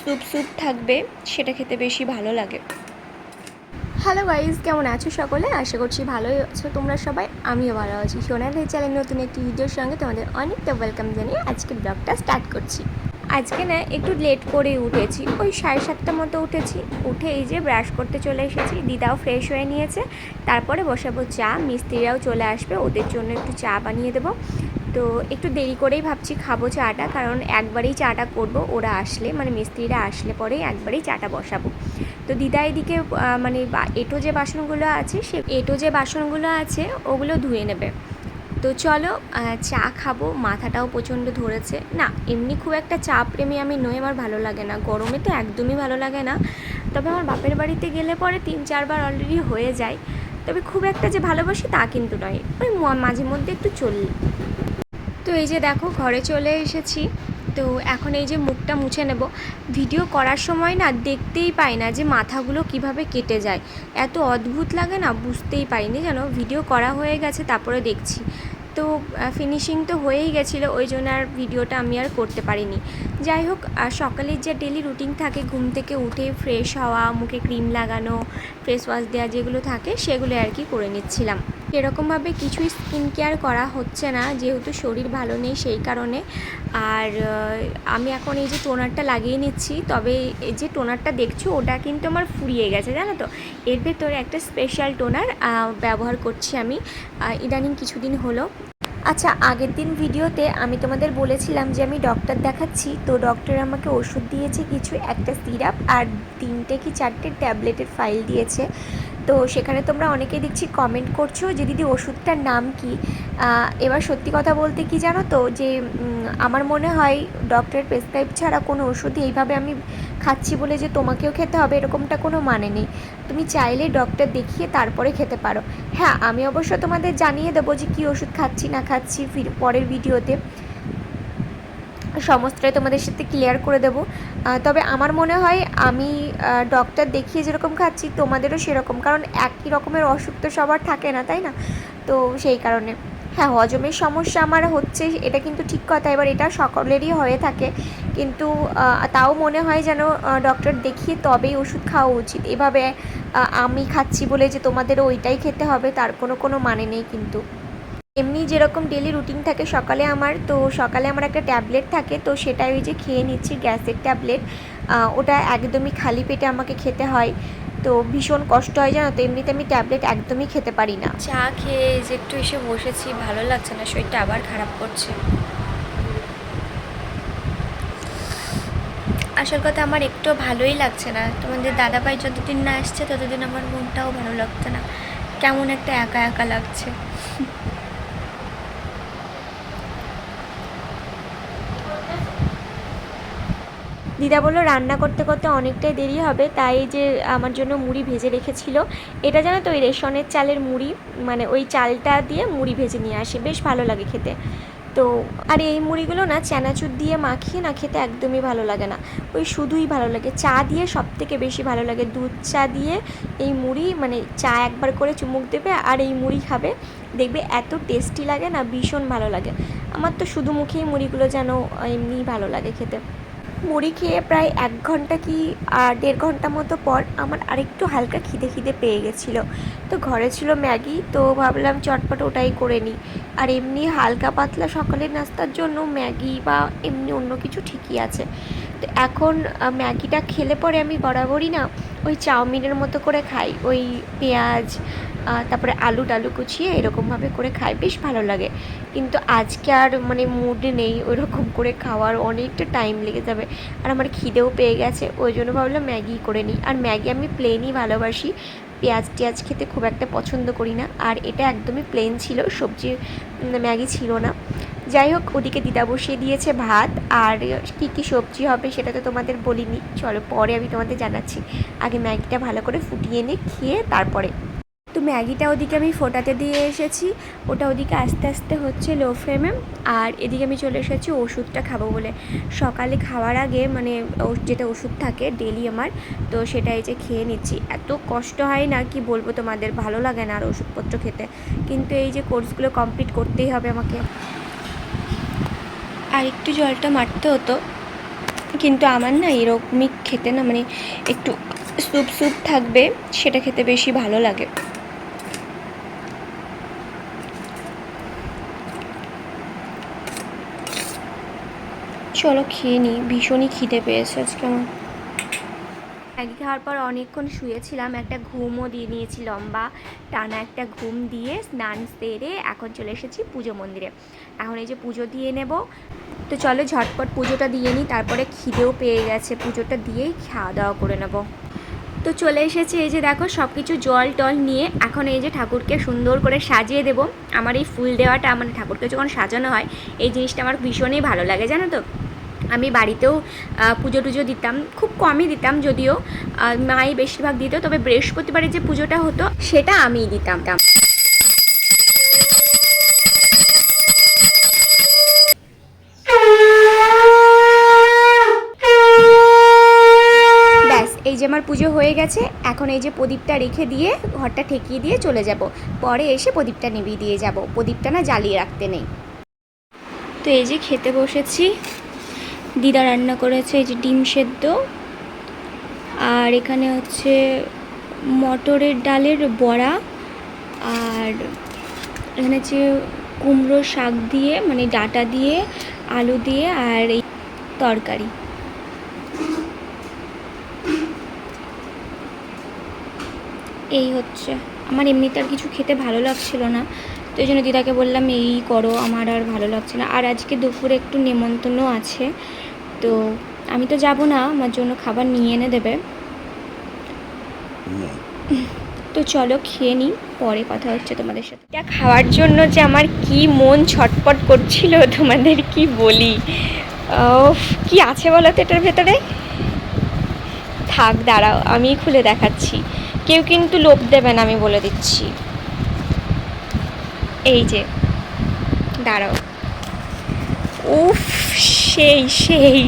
Soup soup থাকবে, সেটা খেতে বেশি ভালো লাগে। হ্যালো গাইজ, কেমন আছো সকলে? আশা করছি ভালোই আছো তোমরা সবাই। আমিও ভালো আছি। সোনালি চ্যানেল নতুন একটি ভিডিওর সঙ্গে তোমাদের অনেকটা ওয়েলকাম জানিয়ে আজকের ব্লগটা স্টার্ট করছি। আজকে না একটু লেট করে উঠেছি, ওই 7:30 মতো উঠেছি। উঠে এই যে ব্রাশ করতে চলে এসেছি, দিদাও ফ্রেশ হয়ে নিয়েছে। তারপরে বসাবো চা, মিস্ত্রিরাও চলে আসবে, ওদের জন্য একটু চা বানিয়ে দেবো। তো একটু দেরি করেই ভাবছি খাবো চাটা, কারণ একবারেই চাটা করব, ওরা আসলে মানে মিস্ত্রিরা আসলে পরেই একবারেই চাটা বসাবো। তো দিদা এদিকে মানে এঁটো যে বাসনগুলো আছে ওগুলো ধুয়ে নেবে। তো চলো চা খাবো, মাথাটাও প্রচণ্ড ধরেছে। না এমনি খুব একটা চা প্রেমী আমি নই, আমার ভালো লাগে না, গরমে তো একদমই ভালো লাগে না। তবে আমার বাপের বাড়িতে গেলে পরে 3-4 বার অলরেডি হয়ে যায়, তবে খুব একটা যে ভালোবাসি তা কিন্তু নয়, ওই মাঝে মধ্যে একটু চললে। তো এই যে দেখো ঘরে চলে এসেছি। তো এখন এই যে মুখটা মুছে নেব। ভিডিও করার সময় না দেখতেই পাই না যে মাথাগুলো কিভাবে কেটে যায়, এত অদ্ভুত লাগে না, বুঝতেই পারিনি যেন। ভিডিও করা হয়ে গেছে তারপরে দেখছি, তো ফিনিশিং তো হয়েই গেছিলো, ওই জন্য আর ভিডিওটা আমি আর করতে পারিনি। যাই হোক, সকালের যে ডেলি রুটিন থাকে, ঘুম থেকে উঠে ফ্রেশ হওয়া, মুখে ক্রিম লাগানো, ফেস ওয়াশ দেওয়া যেগুলো থাকে সেগুলো আর কি করে নিচ্ছিলাম। এরকমভাবে কিছুই স্কিন কেয়ার করা হচ্ছে না, যেহেতু শরীর ভালো নেই সেই কারণে। আর আমি এখন এই যে টোনারটা লাগিয়ে নিচ্ছি, তবে এই যে টোনারটা দেখছো ওটা কিন্তু আমার ফুরিয়ে গেছে জানো তো। এর ভেতরে একটা স্পেশাল টোনার ব্যবহার করছি আমি ইদানিং কিছুদিন হলো। আচ্ছা, আগের দিন ভিডিওতে আমি তোমাদের বলেছিলাম যে আমি ডক্টর দেখাচ্ছি, তো ডক্টর আমাকে ওষুধ দিয়েছে কিছু, একটা সিরাপ আর 3টে কি 4টে ট্যাবলেটের ফাইল দিয়েছে। তো সেখানে তোমরা অনেকেই দেখছি কমেন্ট করছো যে দিদি ওষুধটার নাম কি। এবার সত্যি কথা বলতে কি জানো তো, যে আমার মনে হয় ডক্টরের প্রেসক্রাইব ছাড়া কোনো ওষুধই এইভাবে আমি খাচ্ছি বলে যে তোমাকেও খেতে হবে এরকমটা কোনো মানে নেই। তুমি চাইলে ডক্টর দেখিয়ে তারপরে খেতে পারো। হ্যাঁ, আমি অবশ্য তোমাদের জানিয়ে দেবো যে কী ওষুধ খাচ্ছি না খাচ্ছি, পরের ভিডিওতে সমস্তটাই তোমাদের সাথে ক্লিয়ার করে দেবো। তবে আমার মনে হয় আমি ডক্টর দেখিয়ে যেরকম খাচ্ছি তোমাদেরও সেরকম, কারণ একই রকমের অসুখ তো সবার থাকে না, তাই না? তো সেই কারণে হ্যাঁ, হজমের সমস্যা আমার হচ্ছে এটা কিন্তু ঠিক কথা, এবার এটা সকলেরই হয়ে থাকে, কিন্তু তাও মনে হয় যেন ডক্টর দেখিয়ে তবেই ওষুধ খাওয়া উচিত। এভাবে আমি খাচ্ছি বলে যে তোমাদেরও ওইটাই খেতে হবে তার কোনো মানে নেই কিন্তু। এমনি যেরকম ডেলি রুটিন থাকে সকালে আমার, তো সকালে আমার একটা ট্যাবলেট থাকে, তো সেটাই ওই যে খেয়ে নিচ্ছি, গ্যাসের ট্যাবলেট। ওটা একদমই খালি পেটে আমাকে খেতে হয়, তো ভীষণ কষ্ট হয় জানো তো, এমনিতে আমি ট্যাবলেট একদমই খেতে পারি না। চা খেয়ে যে একটু এসে বসেছি, ভালো লাগছে না, শরীরটা আবার খারাপ করছে। আসল কথা আমার একটু ভালোই লাগছে না, তোমাদের দাদাভাই যতদিন না আসছে ততদিন আমার মনটাও ভালো লাগছে না, কেমন একটা একা একা লাগছে। দিদা বললো রান্না করতে করতে অনেকটাই দেরি হবে, তাই যে আমার জন্য মুড়ি ভেজে রেখেছিল। এটা জানো তো ওই রেশনের চালের মুড়ি, মানে ওই চালটা দিয়ে মুড়ি ভেজে নিয়ে আসে, বেশ ভালো লাগে খেতে। তো আর এই মুড়িগুলো না চানাচুর দিয়ে মাখিয়ে না খেতে একদমই ভালো লাগে না, ওই শুধুই ভালো লাগে চা দিয়ে, সব থেকে বেশি ভালো লাগে দুধ চা দিয়ে এই মুড়ি, মানে চা একবার করে চুমুক দেবে আর এই মুড়ি খাবে, দেখবে এত টেস্টি লাগে না, ভীষণ ভালো লাগে। আমার তো শুধু মুখেই মুড়িগুলো যেন এমনিই ভালো লাগে খেতে। মুড়ি খেয়ে প্রায় 1 ঘন্টা কি 1.5 ঘন্টা মতো পর আমার আরেকটু হালকা খিদে খিদে পেয়ে গেছিলো। তো ঘরে ছিল ম্যাগি, তো ভাবলাম চটপট ওটাই করে নিই। আর এমনি হালকা পাতলা সকালের নাস্তার জন্য ম্যাগি বা এমনি অন্য কিছু ঠিকই আছে। তো এখন ম্যাগিটা খেলে পরে আমি বরাবরই না ওই চাউমিনের মতো করে খাই, ওই পেঁয়াজ তারপরে আলু টালু কুচিয়ে এরকমভাবে করে খাই, বেশ ভালো লাগে। কিন্তু আজকে আর মানে মুড নেই ওইরকম করে খাওয়ার, অনেকটা টাইম লেগে যাবে, আর আমার খিদেও পেয়ে গেছে, ওই জন্য ভাবলাম ম্যাগি করে নিই। আর ম্যাগি আমি প্লেনই ভালোবাসি, পেঁয়াজ টিয়াজ খেতে খুব একটা পছন্দ করি না, আর এটা একদমই প্লেন ছিল, সবজি ম্যাগি ছিল না। যাই হোক, ওদিকে দিদা বসিয়ে দিয়েছে ভাত, আর কী কী সবজি হবে সেটা তো তোমাদের বলিনি, চলো পরে আমি তোমাদের জানাচ্ছি। আগে ম্যাগিটা ভালো করে ফুটিয়ে নিয়ে খেয়ে তারপরে। তো ম্যাগিটা ওদিকে আমি ফোটাতে দিয়ে এসেছি, ওটা ওদিকে আস্তে আস্তে হচ্ছে লো ফ্লেমে। আর এদিকে আমি চলে এসেছি ওষুধটা খাবো বলে। সকালে খাওয়ার আগে মানে যেটা ওষুধ থাকে ডেলি আমার, তো সেটাই যে খেয়ে নিচ্ছি, এত কষ্ট হয় না কি বলবো তোমাদের, ভালো লাগে না আর ওষুধপত্র খেতে, কিন্তু এই যে কোর্সগুলো কমপ্লিট করতেই হবে আমাকে। আর একটু জলটা মারতে হতো, কিন্তু আমার না এরকমই খেতে না, মানে একটু স্যুপ স্যুপ থাকবে, সেটা খেতে বেশি ভালো লাগে। চলো খেয়ে নিই, ভীষণই খিদে পেয়েছে আজকে আমার। ম্যাগি খাওয়ার পর অনেকক্ষণ শুয়েছিলাম, একটা ঘুমও দিয়ে নিয়েছি, লম্বা টানা একটা ঘুম দিয়ে স্নান সেরে এখন চলে এসেছি পুজো মন্দিরে। এখন এই যে পুজো দিয়ে নেব, তো চলো ঝটপট পুজোটা দিয়ে নিই, তারপরে খিদেও পেয়ে গেছে, পুজোটা দিয়েই খাওয়া দাওয়া করে নেব। তো চলে এসেছে, এই যে দেখো সব কিছু জল টল নিয়ে এখন এই যে ঠাকুরকে সুন্দর করে সাজিয়ে দেব। আমার এই ফুল দেওয়াটা, মানে ঠাকুরকে যখন সাজানো হয় এই জিনিসটা আমার ভীষণই ভালো লাগে, জানো তো। আমি বাড়িতেও পুজো টুজো দিতাম, খুব কমই দিতাম যদিও, মাই বেশিরভাগ দিত, তবে বৃহস্পতিবারে যে পুজোটা হতো সেটা আমিই দিতাম। ব্যাস, এই যে আমার পুজো হয়ে গেছে, এখন এই যে প্রদীপটা রেখে দিয়ে ঘরটা ঠেকিয়ে দিয়ে চলে যাব, পরে এসে প্রদীপটা নিভিয়ে দিয়ে যাব, প্রদীপটা না জ্বালিয়ে রাখতে নেই। তো এই যে খেতে বসেছি, দিদা রান্না করেছে এই যে ডিম সেদ্ধ, আর এখানে হচ্ছে মটরের ডালের বড়া, আর এখানে হচ্ছে কুমড়ো শাক দিয়ে, মানে ডাঁটা দিয়ে আলু দিয়ে, আর এই তরকারি। এই হচ্ছে আমার, এমনিতে আর কিছু খেতে ভালো লাগছিল না, তো এই জন্য দিদাকে বললাম এই করো, আমার আর ভালো লাগছে না। আর আজকে দুপুরে একটু নেমন্তন্ন আছে, তো আমি তো যাব না, আমার জন্য খাবার নিয়ে এনে দেবে। তো চলো খেয়ে নিই, পরে কথা হচ্ছে তোমাদের সাথে। এটা খাওয়ার জন্য যে আমার কি মন ছটপট করছিল তোমাদের কি বলি। কি আছে বলো তো এটার ভেতরে, থাক দাঁড়াও আমি খুলে দেখাচ্ছি, কেউ কিন্তু লোভ দেবে না আমি বলে দিচ্ছি। এই যে দাঁড়াও, উফ সেই সেই,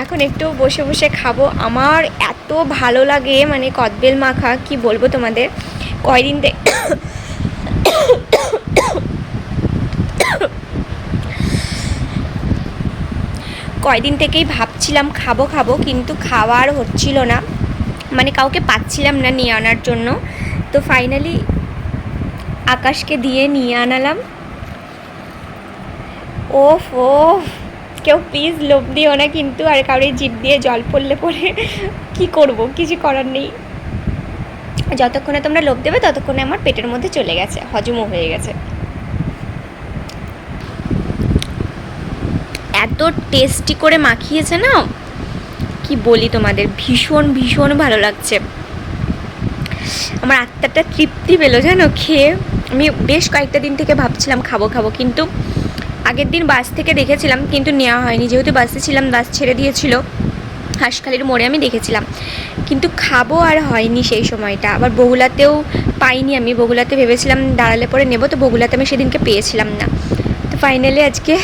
এখন একটু বসে বসে খাবো, আমার এত ভালো লাগে, মানে কদবেল মাখা কি বলবো তোমাদের। কয়দিন কয়দিন থেকেই ভাবছিলাম খাবো খাবো, কিন্তু খাওয়ার হচ্ছিল না, মানে কাউকে পাচ্ছিলাম না নিয়ে আনার জন্য। তো ফাইনালি আকাশকে দিয়ে নিয়ে আনালাম। ওফ ও, কেউ প্লিজ লোভ দিও না কিন্তু, আর কারোর জিভ দিয়ে জল পড়লে পরে কি করব, কিছু করার নেই। যতক্ষণে তোমরা লোভ দেবে ততক্ষণে আমার পেটের মধ্যে চলে গেছে, হজমও হয়ে গেছে। এত টেস্টি করে মাখিয়েছে না, কি বলি তোমাদের, ভীষণ ভীষণ ভালো লাগছে, আমার আত্মাটা তৃপ্তি পেলো জানো খেয়ে। আমি বেশ কয়েকটা দিন থেকে ভাবছিলাম খাবো খাবো, কিন্তু আগের দিন বাস থেকে দেখেছিলাম কিন্তু নেওয়া হয়নি, যেহেতু বাসে ছিলাম, বাস ছেড়ে দিয়েছিল, হাঁসখালির মোড়ে আমি দেখেছিলাম, কিন্তু খাবো আর হয়নি সেই সময়টা। আবার বগুলাতেও পাইনি, আমি বগুলাতে ভেবেছিলাম দাঁড়ালে পরে নেব, তো বগুলাতে আমি সেদিনকে পেয়েছিলাম না। তো ফাইনালি আজকে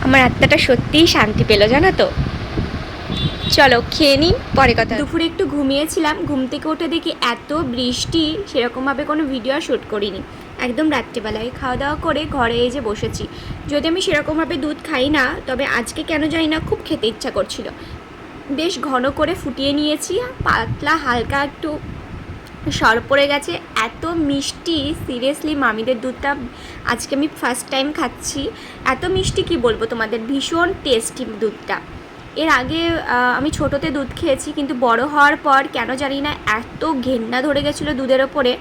আমার আত্মাটা সত্যিই শান্তি পেলো জানো তো। চলো খেয়ে নিই, পরে কথা। দুপুরে একটু ঘুমিয়েছিলাম, ঘুম থেকে উঠে দেখি এত বৃষ্টি, সেরকমভাবে কোনো ভিডিও আর শ্যুট করিনি, একদম রাত্রিবেলায় খাওয়া দাওয়া করে ঘরে এসে বসেছি। যদি আমি সেরকমভাবে দুধ খাই না, তবে আজকে কেন জানি না খুব খেতে ইচ্ছা করছিল, বেশ ঘন করে ফুটিয়ে নিয়েছি, পাতলা হালকা একটু সর পড়ে গেছে, এত মিষ্টি, সিরিয়াসলি মামিদের দুধটা আজকে আমি ফার্স্ট টাইম খাচ্ছি, এত মিষ্টি কি বলবো তোমাদের, ভীষণ টেস্টি দুধটা। এর আগে আমি ছোটোতে দুধ খেয়েছি, কিন্তু বড় হওয়ার পর কেন জানি না এত ঘেন্না ধরে গেছিলো দুধের ওপরে,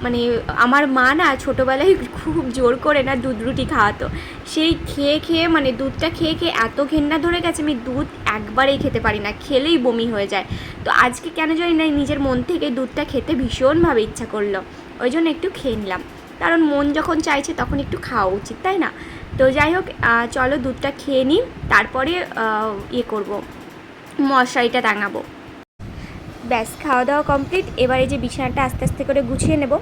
মানে আমার মা না ছোটোবেলায় খুব জোর করে না দুধ রুটি খাওয়াতো, সেই খেয়ে খেয়ে, মানে দুধটা খেয়ে খেয়ে এত ঘেন্না ধরে গেছে, আমি দুধ একবারেই খেতে পারি না, খেলেই বমি হয়ে যায়। তো আজকে কেন জানি না নিজের মন থেকে দুধটা খেতে ভীষণভাবে ইচ্ছা করলো, ওই জন্য একটু খেয়ে নিলাম, কারণ মন যখন চাইছে তখন একটু খাওয়া উচিত, তাই না। তো যাই হোক, চলো দুধটা খেয়ে নিই, তারপরে ইয়ে করবো, মশারিটা টাঙাবো। ব্যাস খাওয়া দাওয়া কমপ্লিট, এবারে যে বিছানাটা আস্তে আস্তে করে গুছিয়ে নেব।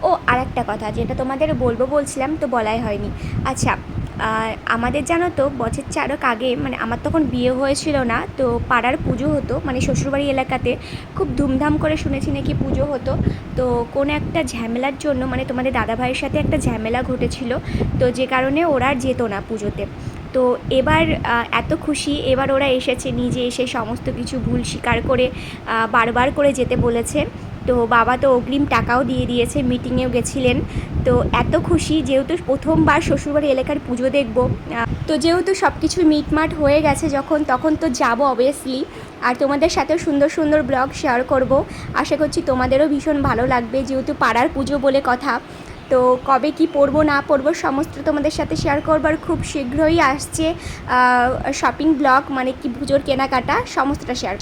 ও আর একটা কথা যেটা তোমাদের বলছিলাম তো বলাই হয়নি। আচ্ছা, আমাদের জানো তো বছর 4 আগে, মানে আমার তখন বিয়ে হয়েছিল না, তো পাড়ার পুজো হতো, মানে শ্বশুরবাড়ি এলাকাতে খুব ধুমধাম করে শুনেছি নাকি পুজো হতো। তো কোনো একটা ঝামেলার জন্য, মানে তোমাদের দাদাভাইয়ের সাথে একটা ঝামেলা ঘটেছিল, তো যে কারণে ওরা আর যেত না পুজোতে। তো এবার এত খুশি, এবার ওরা এসেছে, নিজে এসে সমস্ত কিছু ভুল স্বীকার করে বারবার করে যেতে বলেছে। তো বাবা তো অগ্রিম টাকাও দিয়ে দিয়েছে, মিটিংয়েও গেছিলেন। তো এত খুশি, যেহেতু প্রথমবার শ্বশুরবাড়ি এলাকার পুজো দেখব, তো যেহেতু সব কিছু মিটমাট হয়ে গেছে যখন, তখন তো যাব অবভিয়াসলি। আর তোমাদের সাথেও সুন্দর সুন্দর ব্লগ শেয়ার করব। আশা করছি তোমাদেরও ভীষণ ভালো লাগবে, যেহেতু পাড়ার পুজো বলে কথা। তো কবে কি পরবো না পরবো সমস্ত তোমাদের সাথে শেয়ার করবার, খুব শীঘ্রই আসছে শপিং ব্লগ, মানে কি পুজোর কেনাকাটা সমস্তটা শেয়ার